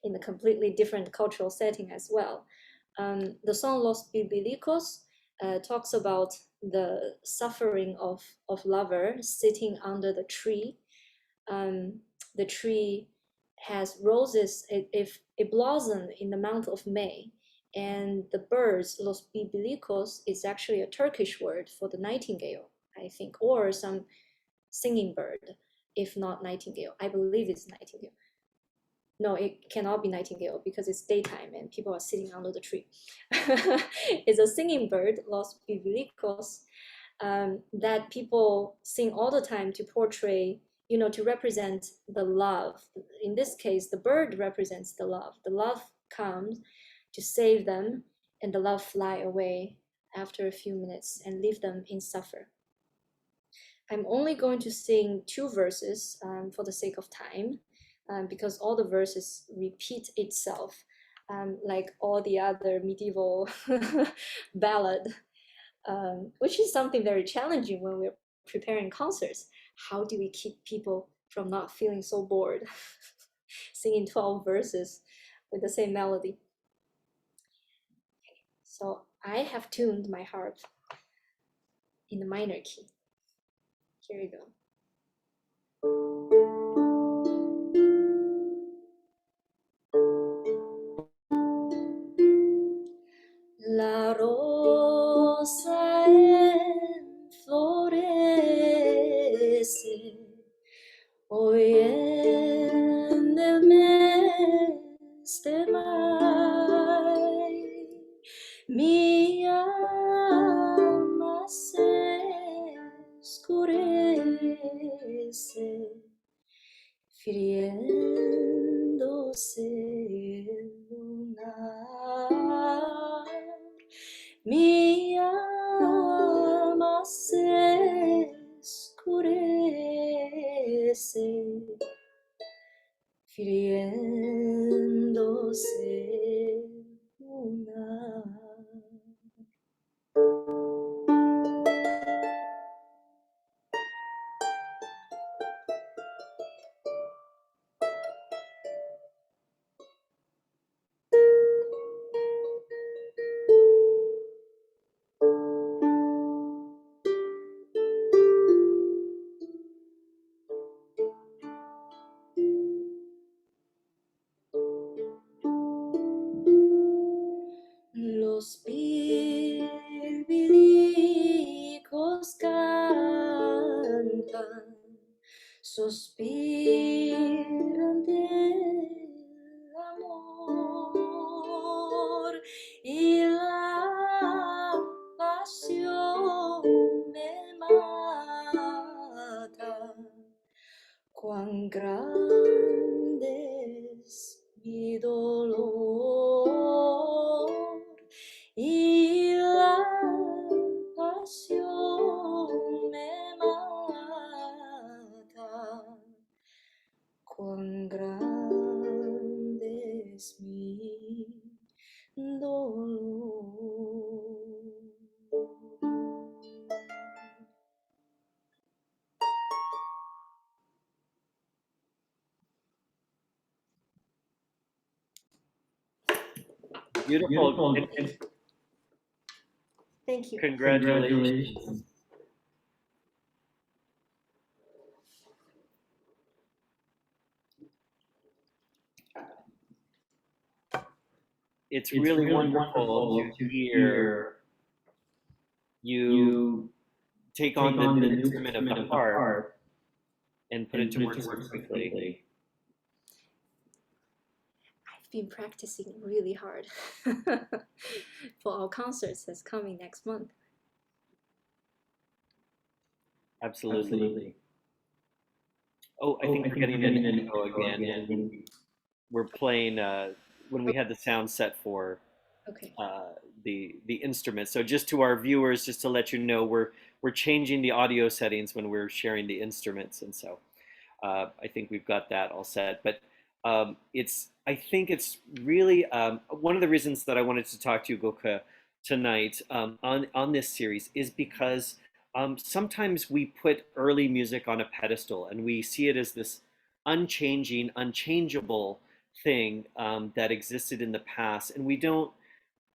in a completely different cultural setting as well. The song Los Bibliicos talks about the suffering of lover sitting under the tree. The tree has roses, it blossomed in the month of May. And the birds, Los Bibliicos, is actually a Turkish word for the nightingale, I think, or some singing bird, if not nightingale. I believe it's nightingale. No, it cannot be nightingale because it's daytime and people are sitting under the tree. It's a singing bird, Los Bibliicos, that people sing all the time to portray, to represent the love. In this case, the bird represents the love. The love comes to save them, and the love fly away after a few minutes and leave them in suffer. I'm only going to sing 2 verses for the sake of time, because all the verses repeat itself, like all the other medieval ballad, which is something very challenging when we're preparing concerts. How do we keep people from not feeling so bored singing 12 verses with the same melody? So I have tuned my harp in the minor key. Here we go. La rosa florece hoy en el mes de mayo. Mi alma se oscurece, friéndose el lunar. Mi alma se oscurece, friéndose el lunar. Los bibliicos cantan, suspiran del amor, y la pasión me mata. Cuán grande es mi dolor, y la pasión me mata. Cuán grande es mi dolor. Beautiful. Thank you. Congratulations. It's really wonderful to hear you take on the instrument of the harp and put it to work so quickly. I've been practicing really hard for our concerts that's coming next month. Absolutely. Oh, I think we're getting an echo again. And we're playing when we had the sound set for Okay. the instruments. So just to our viewers, just to let you know, we're changing the audio settings when we're sharing the instruments, and so I think we've got that all set. But I think it's really one of the reasons that I wanted to talk to you, Goka, tonight on this series is because sometimes we put early music on a pedestal and we see it as this unchanging, unchangeable thing that existed in the past, and we don't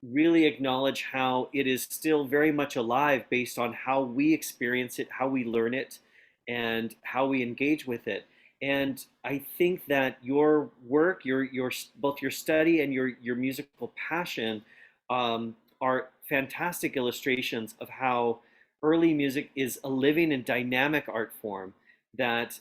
really acknowledge how it is still very much alive based on how we experience it, how we learn it, and how we engage with it. And I think that your work, your both your study and your musical passion are fantastic illustrations of how early music is a living and dynamic art form that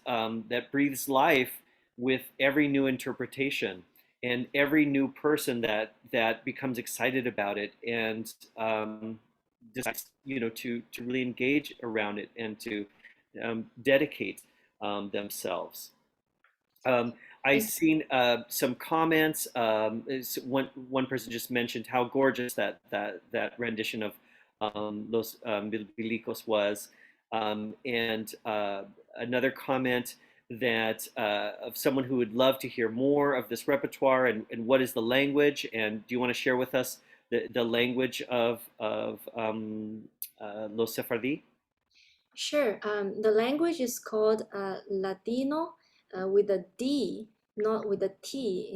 breathes life with every new interpretation and every new person that becomes excited about it and decides, to really engage around it and to dedicate themselves. Um, I Thank seen some comments. One person just mentioned how gorgeous that rendition of Los Milicos was, and another comment that of someone who would love to hear more of this repertoire and what is the language, and do you want to share with us the language of Los Sephardi? Sure. The language is called Ladino with a D, not with a T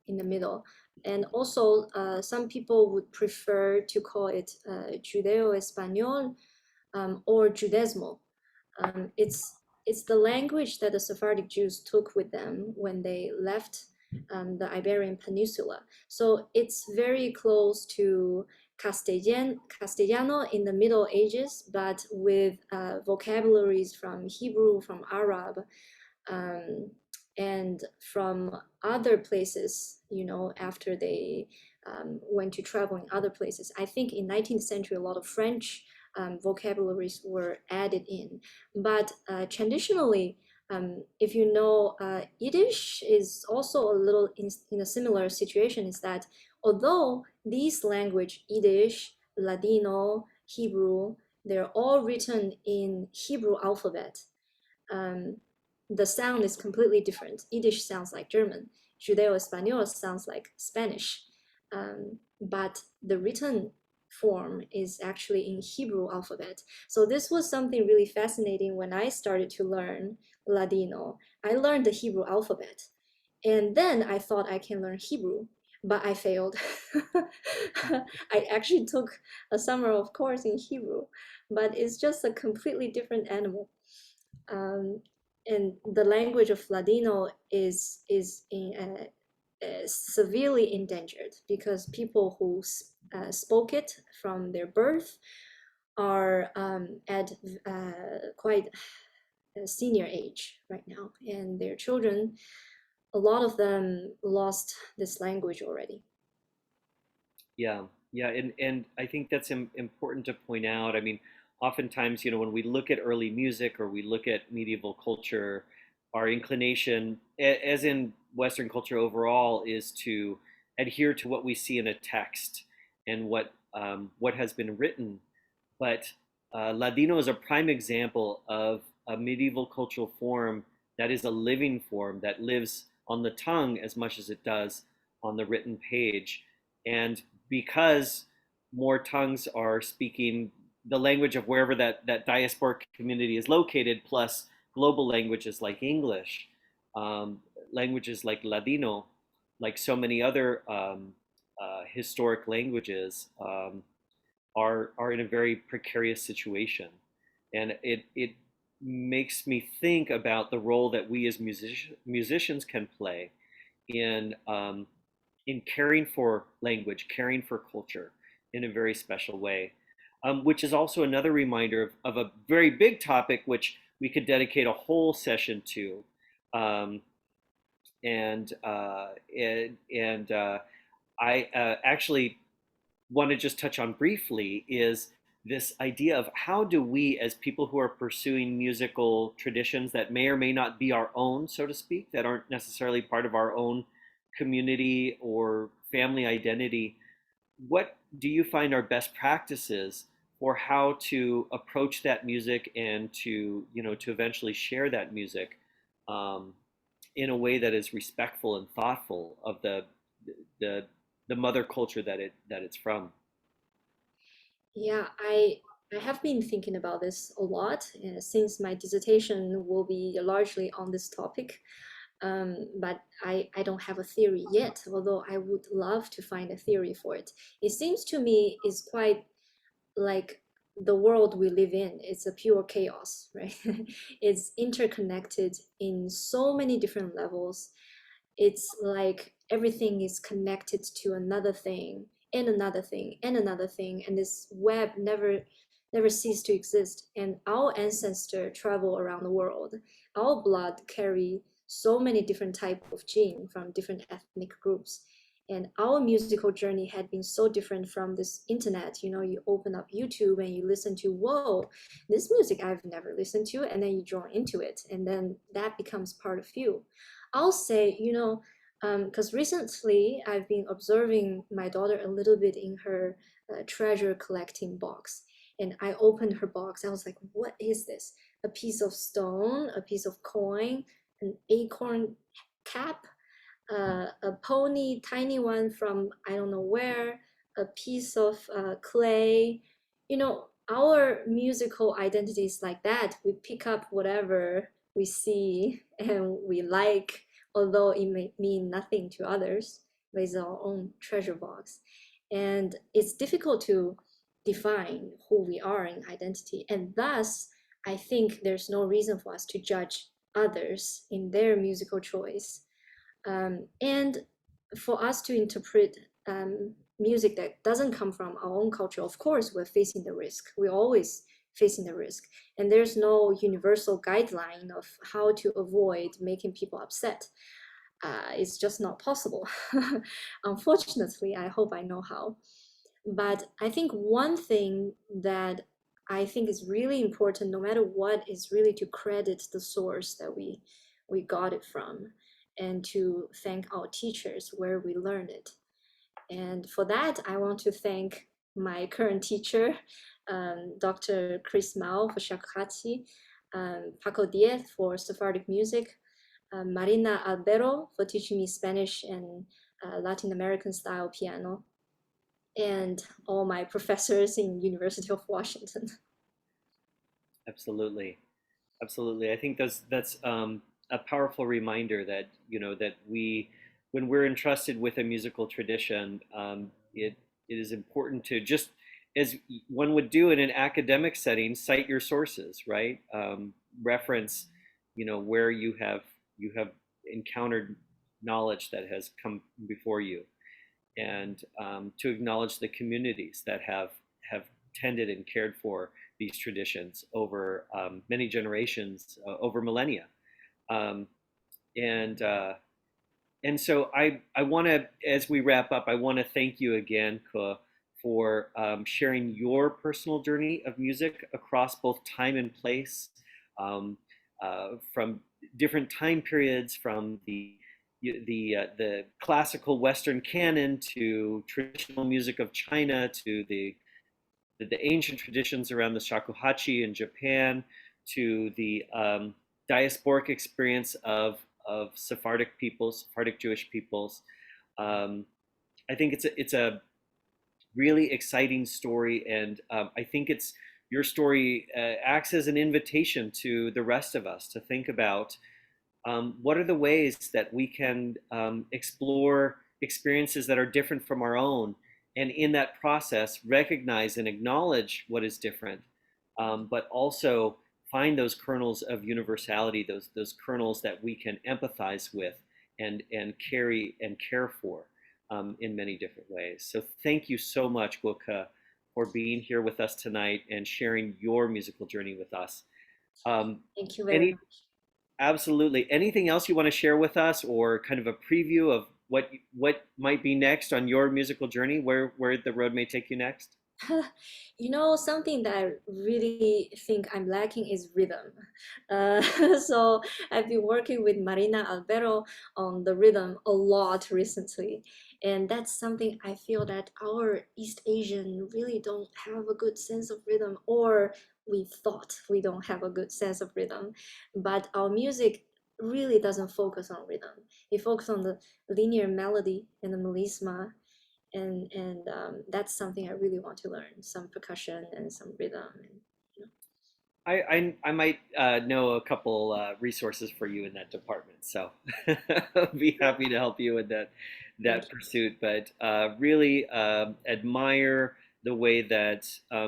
in the middle. And also, some people would prefer to call it Judeo-Espanol or Judaismo. It's the language that the Sephardic Jews took with them when they left the Iberian Peninsula. So it's very close to Castellano in the Middle Ages, but with vocabularies from Hebrew, from Arab, um, and from other places, after they went to travel in other places. I think in 19th century, a lot of French vocabularies were added in. But traditionally, if you know, Yiddish is also a little in a similar situation, is that although these language, Yiddish, Ladino, Hebrew, they're all written in Hebrew alphabet. Um, the sound is completely different. Yiddish sounds like German. Judeo-Espanol sounds like Spanish. But the written form is actually in Hebrew alphabet. So this was something really fascinating when I started to learn Ladino. I learned the Hebrew alphabet. And then I thought I can learn Hebrew, but I failed. I actually took a summer of course in Hebrew, but it's just a completely different animal. Um, and the language of Ladino is severely endangered because people who spoke it from their birth are at quite a senior age right now, and their children, a lot of them lost this language already. Yeah, yeah, and I think that's important to point out. I mean, oftentimes, when we look at early music or we look at medieval culture, our inclination, as in Western culture overall, is to adhere to what we see in a text and what has been written. But Ladino is a prime example of a medieval cultural form that is a living form that lives on the tongue as much as it does on the written page. And because more tongues are speaking the language of wherever that diasporic community is located, plus global languages like English, um, languages like Ladino, like so many other historic languages, are in a very precarious situation, and it makes me think about the role that we as musicians can play in in caring for language, caring for culture in a very special way, which is also another reminder of a very big topic which we could dedicate a whole session to. Um, and I actually want to just touch on briefly is this idea of how do we, as people who are pursuing musical traditions that may or may not be our own, so to speak, that aren't necessarily part of our own community or family identity, what do you find are best practices for how to approach that music and to, to eventually share that music um, in a way that is respectful and thoughtful of the the mother culture that it's from? Yeah, I have been thinking about this a lot since my dissertation will be largely on this topic. But I don't have a theory yet, although I would love to find a theory for it. It seems to me is quite like the world we live in. It's a pure chaos, right? It's interconnected in so many different levels. It's like everything is connected to another thing and another thing and another thing, and this web never ceased to exist. And our ancestors travel around the world. Our blood carry so many different type of gene from different ethnic groups, and our musical journey had been so different from this internet. You open up YouTube and you listen to, whoa, this music I've never listened to, and then you draw into it, and then that becomes part of you. I'll say, because recently I've been observing my daughter a little bit in her treasure collecting box. And I opened her box. I was like, what is this? A piece of stone, a piece of coin, an acorn cap, a pony, tiny one from I don't know where, a piece of clay. Our musical identity is like that. We pick up whatever we see and we like, although it may mean nothing to others, but it's our own treasure box. And it's difficult to define who we are in identity. And thus, I think there's no reason for us to judge others in their musical choice, and for us to interpret music that doesn't come from our own culture. Of course, we're facing the risk. We're always facing the risk. And there's no universal guideline of how to avoid making people upset. It's just not possible. Unfortunately, I hope I know how. But I think one thing that I think is really important, no matter what, is really to credit the source that we got it from, and to thank our teachers where we learned it. And for that, I want to thank my current teacher, Dr. Chris Mao for Shakuhachi, Paco Diez for Sephardic music, Marina Albero for teaching me Spanish and Latin American style piano, and all my professors in University of Washington. Absolutely. Absolutely. I think that's a powerful reminder that, that when we're entrusted with a musical tradition, it is important to, just as one would do in an academic setting, cite your sources, right? Reference, where you have encountered knowledge that has come before you, and to acknowledge the communities that have tended and cared for these traditions over many generations, over millennia. Um, and and so I want to, as we wrap up, I want to thank you again, Ke, for sharing your personal journey of music across both time and place, from different time periods, from the classical Western canon to traditional music of China, to the ancient traditions around the shakuhachi in Japan, to the diasporic experience of Sephardic peoples, Sephardic Jewish peoples. Um, I think it's a really exciting story, and I think it's your story acts as an invitation to the rest of us to think about what are the ways that we can explore experiences that are different from our own, and in that process recognize and acknowledge what is different, but also find those kernels of universality, those kernels that we can empathize with and carry and care for in many different ways. So thank you so much, Guoke, for being here with us tonight and sharing your musical journey with us. Um, Thank you very any much. Absolutely. Anything else you want to share with us, or kind of a preview of what might be next on your musical journey, where the road may take you next? Something that I really think I'm lacking is rhythm. Uh, so I've been working with Marina Albero on the rhythm a lot recently. And that's something I feel that our East Asian really don't have a good sense of rhythm, or we thought we don't have a good sense of rhythm. But our music really doesn't focus on rhythm. It focuses on the linear melody and the melisma, and that's something I really want to learn. Some percussion and some rhythm. And, you know. I might know a couple resources for you in that department, so I'll be happy to help you with that Thank you. pursuit. But really admire the way that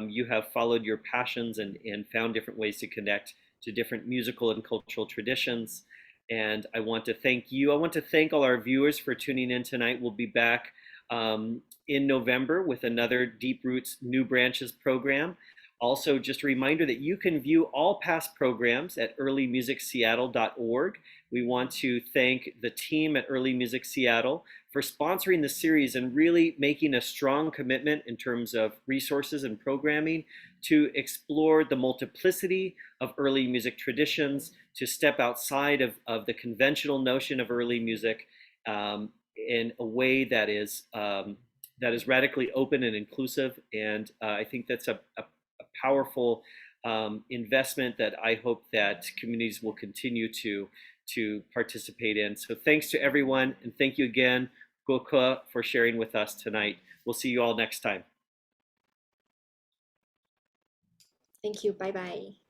you have followed your passions and found different ways to connect to different musical and cultural traditions. And I want to thank you. I want to thank all our viewers for tuning in tonight. We'll be back in November with another Deep Roots New Branches program. Also, just a reminder that you can view all past programs at earlymusicseattle.org. We want to thank the team at Early Music Seattle for sponsoring the series and really making a strong commitment in terms of resources and programming to explore the multiplicity of early music traditions, to step outside of the conventional notion of early music in a way that is radically open and inclusive. And I think that's a powerful investment that I hope that communities will continue to participate in. So thanks to everyone, and thank you again, Ke Guo, for sharing with us tonight. We'll see you all next time. Thank you. Bye bye.